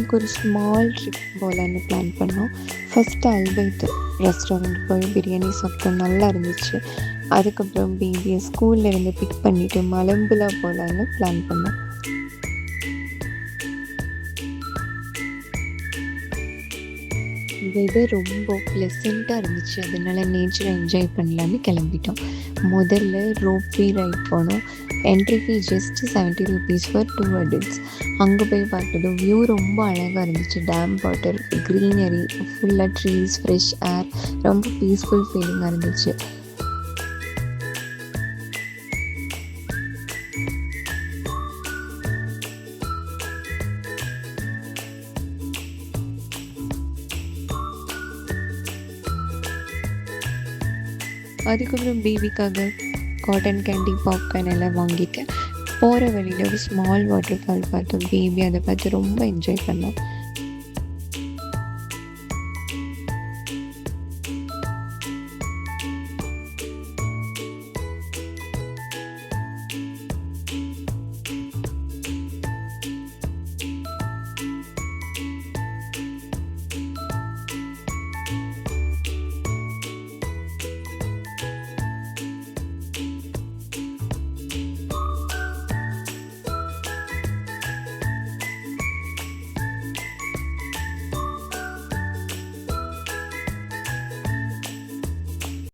அன்றைக்கி ஒரு small trip போலன்னு பிளான் பண்ணோம். ஃபஸ்ட்டு அல்பைத் ரெஸ்டாரண்ட் போய் பிரியாணி சாப்பிட்டோம், நல்லா இருந்துச்சு. அதுக்கப்புறம் பேபியை ஸ்கூல்லேருந்து பிக் பண்ணிவிட்டு மலம்புலா போகலான்னு பிளான் பண்ணோம். வெதர் ரொம்ப ப்ளசண்ட்டாக இருந்துச்சு, அதனால நேச்சரை என்ஜாய் பண்ணலான்னு கிளம்பிட்டோம். முதல்ல ரோப்வே ரைட் போனோம். Entry fee just 70 rupees for 2 adults. அங்கே போய் பார்த்ததும் வியூ ரொம்ப அழகாக இருந்துச்சு. டேம் வாட்டர், க்ரீனரி, ஃபுல்லாக ட்ரீஸ், ஃப்ரெஷ் ஏர், ரொம்ப பீஸ்ஃபுல் ஃபீலிங்காக இருந்துச்சு. அதுக்கப்புறம் பேபிக்காக காட்டன் கேண்டி, பாப்கார்ன் எல்லாம் வாங்கிட்டு போகிற வழியில் ஒரு ஸ்மால் வாட்டர் ஃபால் பார்த்தோம். பேபி அதை பார்த்து ரொம்ப என்ஜாய் பண்ணோம்.